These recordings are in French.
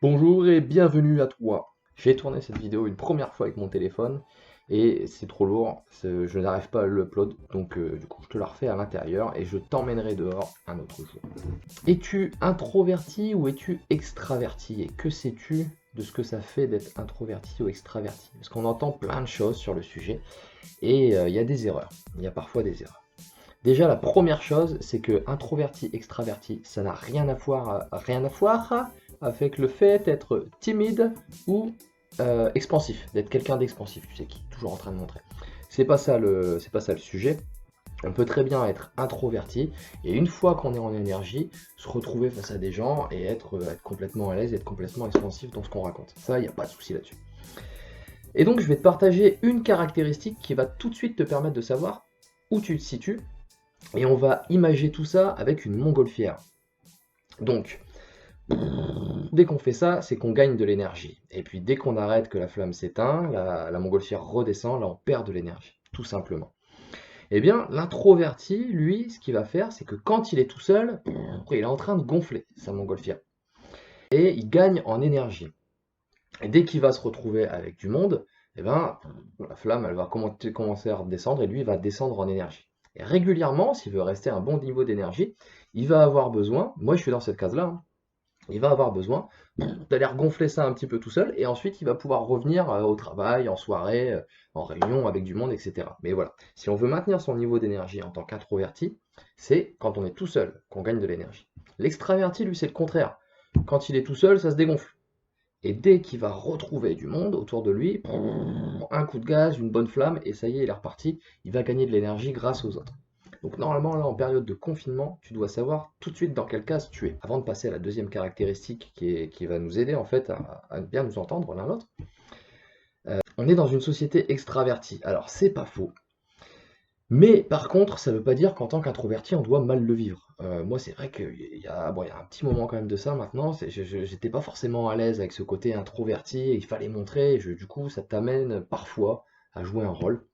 Bonjour et bienvenue à toi. J'ai tourné cette vidéo une première fois avec mon téléphone et c'est trop lourd, je n'arrive pas à l'upload, donc du coup je te la refais à l'intérieur et je t'emmènerai dehors un autre jour. Es-tu introverti ou es-tu extraverti? Et que sais-tu de ce que ça fait d'être introverti ou extraverti? Parce qu'on entend plein de choses sur le sujet et il y a des erreurs, il y a parfois des erreurs. Déjà, la première chose, c'est que introverti, extraverti, ça n'a rien à voir avec le fait d'être timide ou expansif, d'être quelqu'un d'expansif, tu sais, qui est toujours en train de montrer. C'est pas ça le sujet. On peut très bien être introverti et une fois qu'on est en énergie, se retrouver face à des gens et être complètement à l'aise, être complètement expansif dans ce qu'on raconte. Ça, il n'y a pas de souci là-dessus. Et donc, je vais te partager une caractéristique qui va tout de suite te permettre de savoir où tu te situes et on va imager tout ça avec une montgolfière. Donc, dès qu'on fait ça, c'est qu'on gagne de l'énergie. Et puis dès qu'on arrête, que la flamme s'éteint, la montgolfière redescend, là on perd de l'énergie, tout simplement. Eh bien, l'introverti, lui, ce qu'il va faire, c'est que quand il est tout seul, il est en train de gonfler sa montgolfière. Et il gagne en énergie. Et dès qu'il va se retrouver avec du monde, eh ben, la flamme, elle va commencer à redescendre et lui, il va descendre en énergie. Et régulièrement, s'il veut rester à un bon niveau d'énergie, il va avoir besoin, moi je suis dans cette case-là, hein, il va avoir besoin d'aller gonfler ça un petit peu tout seul et ensuite il va pouvoir revenir au travail, en soirée, en réunion avec du monde, etc. Mais voilà, si on veut maintenir son niveau d'énergie en tant qu'introverti, c'est quand on est tout seul qu'on gagne de l'énergie. L'extraverti, lui, c'est le contraire. Quand il est tout seul, ça se dégonfle. Et dès qu'il va retrouver du monde autour de lui, un coup de gaz, une bonne flamme, et ça y est, il est reparti. Il va gagner de l'énergie grâce aux autres. Donc normalement, là, en période de confinement, tu dois savoir tout de suite dans quelle case tu es. Avant de passer à la deuxième caractéristique qui va nous aider en fait à bien nous entendre l'un l'autre, on est dans une société extravertie. Alors c'est pas faux. Mais par contre, ça ne veut pas dire qu'en tant qu'introverti, on doit mal le vivre. Moi, c'est vrai qu'il y a un petit moment quand même de ça maintenant. J'étais pas forcément à l'aise avec ce côté introverti, et il fallait montrer. Du coup, ça t'amène parfois à jouer un rôle.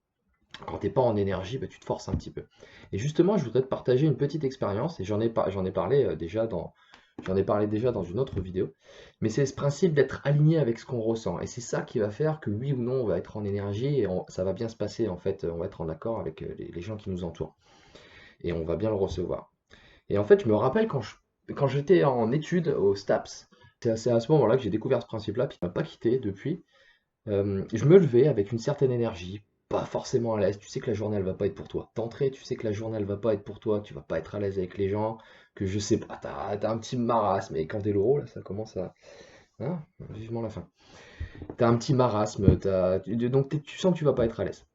Quand t'es pas en énergie, bah, tu te forces un petit peu. Et justement, je voudrais te partager une petite expérience, et j'en ai parlé j'en ai parlé déjà dans une autre vidéo. Mais c'est ce principe d'être aligné avec ce qu'on ressent. Et c'est ça qui va faire que oui ou non, on va être en énergie et ça va bien se passer. En fait, on va être en accord avec les gens qui nous entourent. Et on va bien le recevoir. Et en fait, je me rappelle quand j'étais en études au STAPS, c'est à ce moment-là que j'ai découvert ce principe-là, puis il m'a pas quitté depuis. Je me levais avec une certaine énergie, pas forcément à l'aise. Tu sais que la journée, elle va pas être pour toi. T'entrée, tu sais que la journée, elle va pas être pour toi. Tu vas pas être à l'aise avec les gens. Que je sais pas, t'as un petit marasme. Et quand t'es l'euro, là, ça commence à. Hein, vivement la fin. T'as un petit marasme. Donc tu sens que tu vas pas être à l'aise.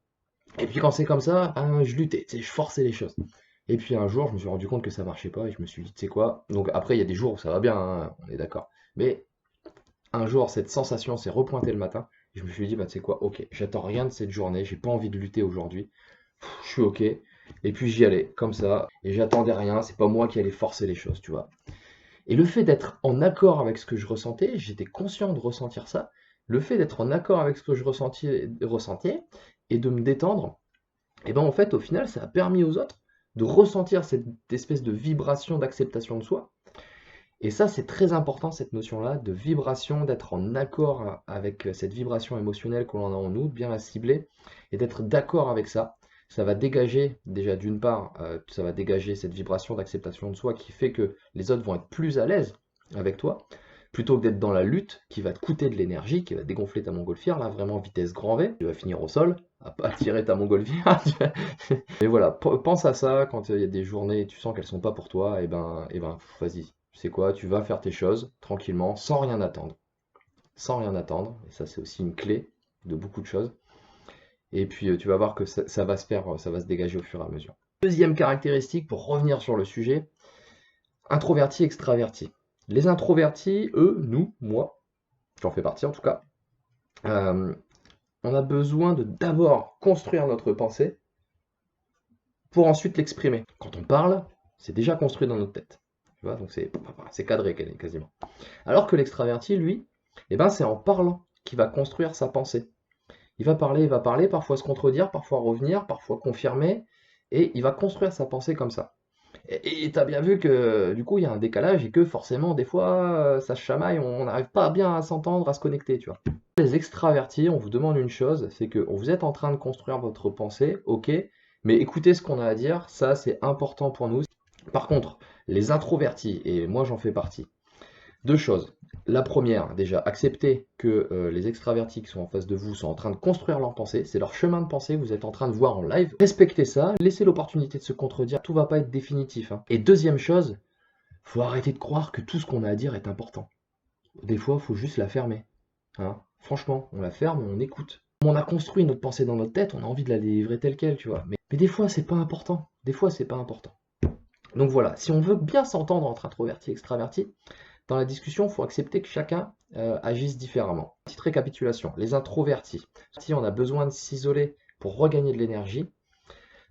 Et puis quand c'est comme ça, ben, je luttais. Tu sais, je forçais les choses. Et puis un jour, je me suis rendu compte que ça marchait pas. Et je me suis dit, tu sais quoi. Donc après, il y a des jours où ça va bien, hein, on est d'accord. Mais un jour, cette sensation s'est repointée le matin. Et je me suis dit, bah, tu sais quoi, ok, j'attends rien de cette journée, j'ai pas envie de lutter aujourd'hui. Je suis ok. Et puis j'y allais, comme ça. Et j'attendais rien, c'est pas moi qui allais forcer les choses, tu vois. Et le fait d'être en accord avec ce que je ressentais, j'étais conscient de ressentir ça. Le fait d'être en accord avec ce que je ressentais et de me détendre, et ben en fait, au final, ça a permis aux autres de ressentir cette espèce de vibration d'acceptation de soi. Et ça, c'est très important, cette notion-là de vibration, d'être en accord avec cette vibration émotionnelle que l'on a en nous, de bien la cibler et d'être d'accord avec ça. Ça va dégager, déjà d'une part, ça va dégager cette vibration d'acceptation de soi qui fait que les autres vont être plus à l'aise avec toi, plutôt que d'être dans la lutte qui va te coûter de l'énergie, qui va dégonfler ta montgolfière, là vraiment vitesse grand V, tu vas finir au sol, à pas tirer ta montgolfière. Mais voilà, pense à ça quand il y a des journées et tu sens qu'elles sont pas pour toi, et ben vas-y, tu sais quoi, tu vas faire tes choses tranquillement, sans rien attendre. Sans rien attendre, et ça c'est aussi une clé de beaucoup de choses. Et puis tu vas voir que ça va se faire, ça va se dégager au fur et à mesure. Deuxième caractéristique, pour revenir sur le sujet, introverti, extraverti. Les introvertis, eux, nous, moi, j'en fais partie en tout cas, euh, on a besoin de d'abord construire notre pensée pour ensuite l'exprimer. Quand on parle, c'est déjà construit dans notre tête. Tu vois, donc c'est cadré quasiment. Alors que l'extraverti, lui, eh ben, c'est en parlant qu'il va construire sa pensée. Il va parler, parfois se contredire, parfois revenir, parfois confirmer, et il va construire sa pensée comme ça. Et t'as bien vu que du coup il y a un décalage et que forcément des fois ça se chamaille, on n'arrive pas bien à s'entendre, à se connecter, tu vois. Les extravertis, on vous demande une chose, c'est que vous êtes en train de construire votre pensée, ok, mais écoutez ce qu'on a à dire, ça c'est important pour nous. Par contre, les introvertis, et moi j'en fais partie, deux choses. La première, déjà, acceptez que les extravertis qui sont en face de vous sont en train de construire leur pensée, c'est leur chemin de pensée, vous êtes en train de voir en live. Respectez ça, laissez l'opportunité de se contredire, tout va pas être définitif, hein. Et deuxième chose, faut arrêter de croire que tout ce qu'on a à dire est important. Des fois, faut juste la fermer, hein. Franchement, on la ferme, on écoute. On a construit notre pensée dans notre tête, on a envie de la délivrer telle quelle, tu vois. Mais des fois, c'est pas important. Des fois, c'est pas important. Donc voilà, si on veut bien s'entendre entre introvertis et extravertis, dans la discussion, il faut accepter que chacun agisse différemment. Petite récapitulation, les introvertis, si on a besoin de s'isoler pour regagner de l'énergie.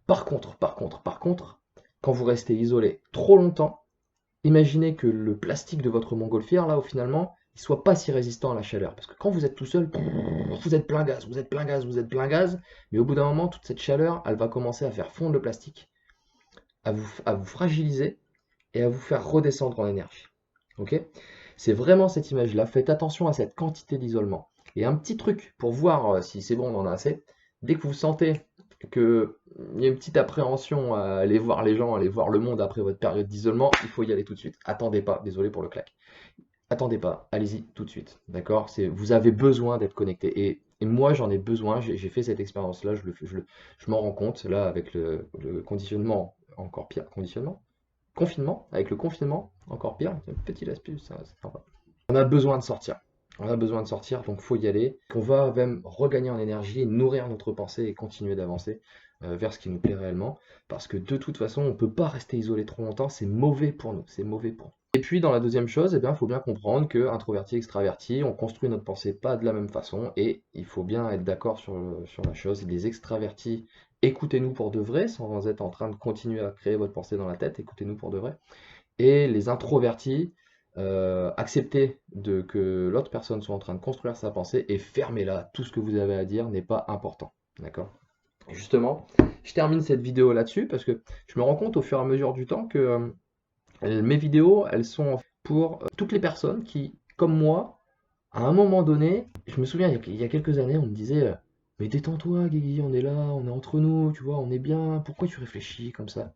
Par contre, quand vous restez isolé trop longtemps, imaginez que le plastique de votre montgolfière, là, finalement, il soit pas si résistant à la chaleur. Parce que quand vous êtes tout seul, vous êtes plein gaz, vous êtes plein gaz, vous êtes plein gaz, mais au bout d'un moment, toute cette chaleur, elle va commencer à faire fondre le plastique, à vous fragiliser et à vous faire redescendre en énergie. Ok? C'est vraiment cette image-là. Faites attention à cette quantité d'isolement. Et un petit truc pour voir si c'est bon, on en a assez. Dès que vous sentez qu'il y a une petite appréhension à aller voir les gens, aller voir le monde après votre période d'isolement, il faut y aller tout de suite. Attendez pas, désolé pour le claque. Attendez pas, allez-y tout de suite. D'accord? Vous avez besoin d'être connecté. Et moi, j'en ai besoin. J'ai fait cette expérience-là. Je m'en rends compte. Là, avec le conditionnement, encore pire. Confinement, avec le confinement, encore pire, c'est une petite astuce, c'est sympa. On a besoin de sortir. On a besoin de sortir, donc faut y aller. On va même regagner en énergie, nourrir notre pensée et continuer d'avancer vers ce qui nous plaît réellement. Parce que de toute façon, on ne peut pas rester isolé trop longtemps, c'est mauvais pour nous, c'est mauvais pour nous. Et puis dans la deuxième chose, il faut bien comprendre que introverti, extraverti, on construit notre pensée pas de la même façon et il faut bien être d'accord sur la chose. Les extravertis, écoutez-nous pour de vrai, sans être en train de continuer à créer votre pensée dans la tête, écoutez-nous pour de vrai. Et les introvertis, acceptez que l'autre personne soit en train de construire sa pensée et fermez-la. Tout ce que vous avez à dire n'est pas important. D'accord? Justement, je termine cette vidéo là-dessus parce que je me rends compte au fur et à mesure du temps que mes vidéos, elles sont pour toutes les personnes qui, comme moi, à un moment donné, je me souviens, il y a quelques années, on me disait mais détends-toi, Guigui, on est là, on est entre nous, tu vois, on est bien, pourquoi tu réfléchis comme ça?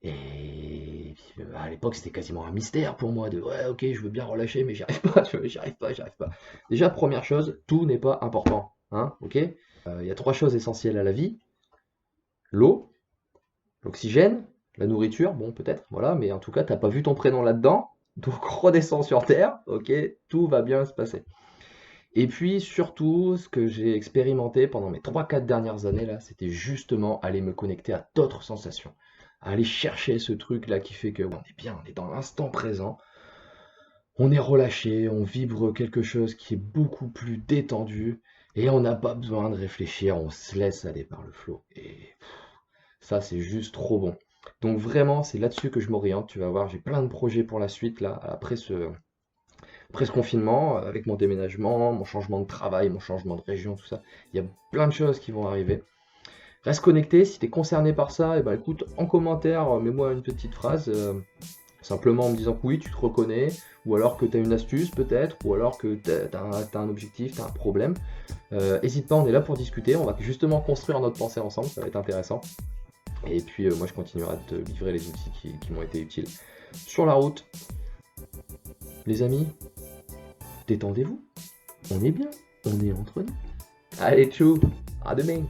Et à l'époque, c'était quasiment un mystère pour moi de ouais, ok, je veux bien relâcher, mais j'y arrive pas, j'y arrive pas, j'y arrive pas. Déjà, première chose, tout n'est pas important, hein, ok? Il y a trois choses essentielles à la vie, l'eau, l'oxygène, la nourriture, bon, peut-être, voilà, mais en tout cas, t'as pas vu ton prénom là-dedans, donc redescends sur Terre, ok, tout va bien se passer. Et puis, surtout, ce que j'ai expérimenté pendant mes 3-4 dernières années, là, c'était justement aller me connecter à d'autres sensations. À aller chercher ce truc-là qui fait que on est bien, on est dans l'instant présent, on est relâché, on vibre quelque chose qui est beaucoup plus détendu, et on n'a pas besoin de réfléchir, on se laisse aller par le flot. Et ça, c'est juste trop bon. Donc vraiment, c'est là-dessus que je m'oriente. Tu vas voir, j'ai plein de projets pour la suite, là, après ce confinement, avec mon déménagement, mon changement de travail, mon changement de région, tout ça. Il y a plein de choses qui vont arriver. Reste connecté, si tu es concerné par ça, et ben écoute, en commentaire, mets-moi une petite phrase, simplement en me disant que oui, tu te reconnais, ou alors que tu as une astuce peut-être, ou alors que tu as un objectif, tu as un problème. N'hésite pas, on est là pour discuter, on va justement construire notre pensée ensemble, ça va être intéressant. Et puis moi je continuerai à te livrer les outils qui m'ont été utiles. Sur la route, les amis, détendez-vous, on est bien, on est entre nous. Allez, tchou, à demain.